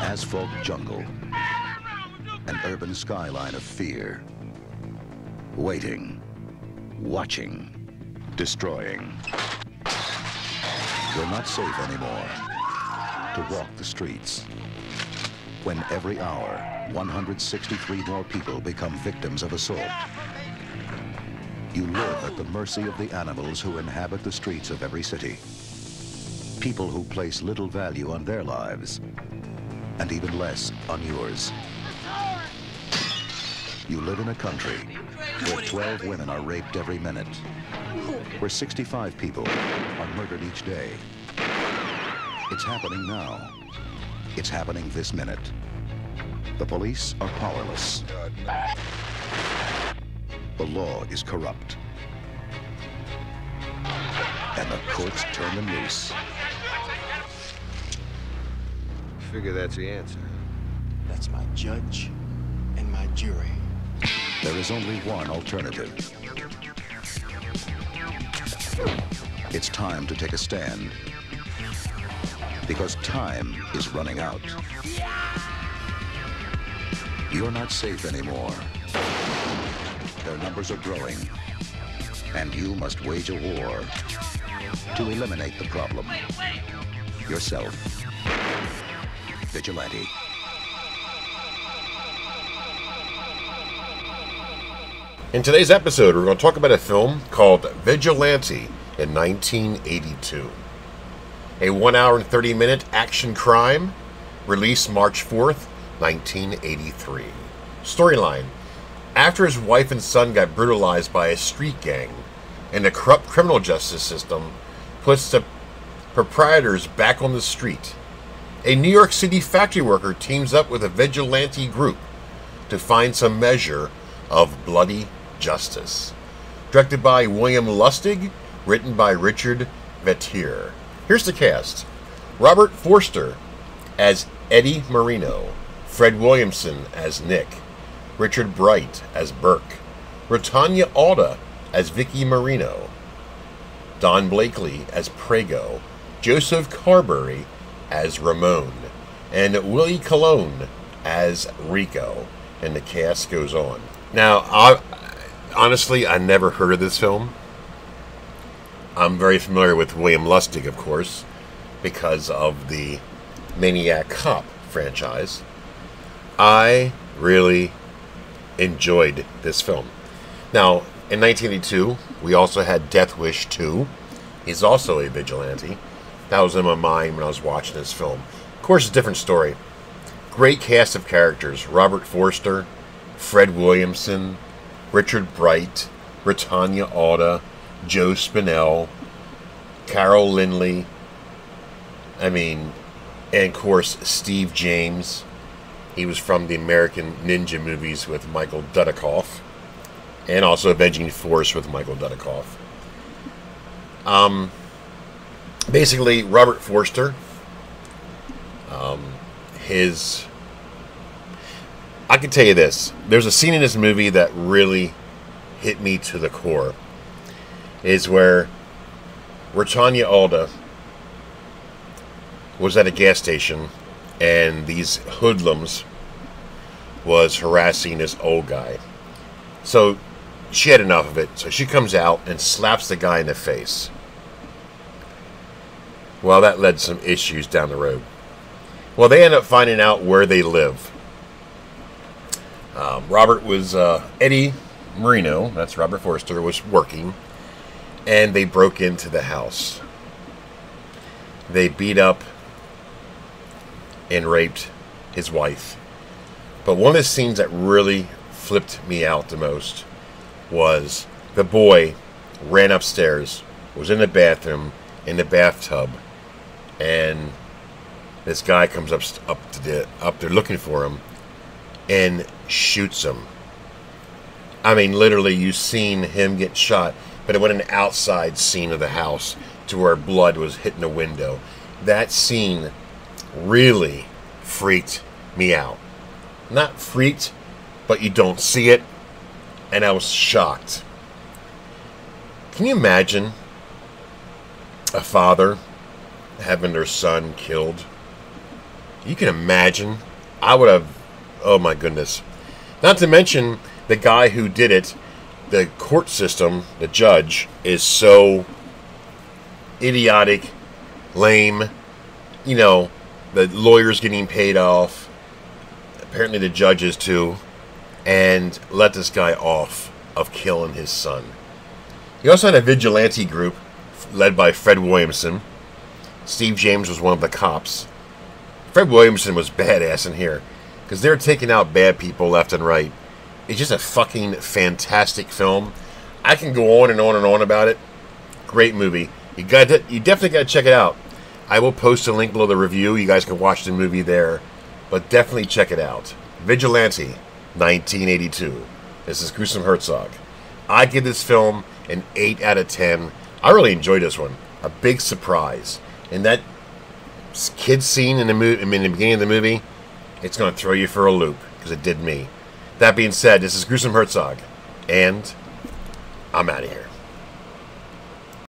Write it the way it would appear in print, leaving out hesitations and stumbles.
asphalt jungle, an urban skyline of fear, waiting, watching, destroying. You're not safe anymore to walk the streets. When every hour, 163 more people become victims of assault. You live at the mercy of the animals who inhabit the streets of every city. People who place little value on their lives, and even less on yours. You live in a country where 12 women are raped every minute, where 65 people are murdered each day. It's happening now. It's happening this minute. The police are powerless. The law is corrupt. And the courts turn them loose. Figure that's the answer. That's my judge and my jury. There is only one alternative. It's time to take a stand. Because time is running out. You're not safe anymore. Their numbers are growing. And you must wage a war to eliminate the problem. Yourself. Vigilante. In today's episode, we're going to talk about a film called Vigilante in 1982. A 1 hour and 30-minute action crime, released March 4th, 1983. Storyline: after his wife and son got brutalized by a street gang, and the corrupt criminal justice system puts the perpetrators back on the street, a New York City factory worker teams up with a vigilante group to find some measure of bloody justice. Directed by William Lustig, written by Richard Vetere. Here's the cast. Robert Forster as Eddie Marino, Fred Williamson as Nick, Richard Bright as Burke, Rotanya Alda as Vicky Marino, Don Blakely as Prego, Joseph Carberry as Ramon, and Willie Colon as Rico, and the cast goes on. Now, honestly, I never heard of this film. I'm very familiar with William Lustig, of course, because of the Maniac Cop franchise. I really enjoyed this film. Now, in 1982, we also had Death Wish 2. He's also a vigilante. That was in my mind when I was watching this film. Of course, it's a different story. Great cast of characters. Robert Forster, Fred Williamson, Richard Bright, Rotanya Alda, Joe Spinell, Carol Lindley, and of course, Steve James. He was from the American Ninja movies with Michael Dudikoff, and also Avenging Force with Michael Dudikoff. Basically, Robert Forster, I can tell you this. There's a scene in this movie that really hit me to the core. Is where Rotanya Alda was at a gas station and these hoodlums was harassing this old guy. So she had enough of it. So she comes out and slaps the guy in the face. Well, that led to some issues down the road. Well, they end up finding out where they live. Robert was Eddie Marino, that's Robert Forster, was working, and they broke into the house. They beat up and raped his wife. But one of the scenes that really flipped me out the most was the boy ran upstairs, was in the bathroom, in the bathtub, and this guy comes up there looking for him and shoots him. Literally, you've seen him get shot, but it went an outside scene of the house to where blood was hitting the window. That scene really freaked me out. Not freaked, but you don't see it, and I was shocked. Can you imagine a father having their son killed You can imagine. I would have... Oh, my goodness. Not to mention, the guy who did it, the court system, the judge, is so idiotic, lame. You know, the lawyer's getting paid off. Apparently the judge is too. And let this guy off of killing his son. He also had a vigilante group led by Fred Williamson. Steve James was one of the cops. Fred Williamson was badass in here because they're taking out bad people left and right. It's just a fucking fantastic film. I can go on and on and on about it. Great movie. You definitely got to check it out. I will post a link below the review. You guys can watch the movie there. But definitely check it out. Vigilante, 1982. This is Gruesome Herzog. I give this film an 8 out of 10. I really enjoyed this one. A big surprise. And that kid scene in the beginning of the movie, it's going to throw you for a loop, because it did me. That being said, this is Gruesome Herzog, and I'm out of here.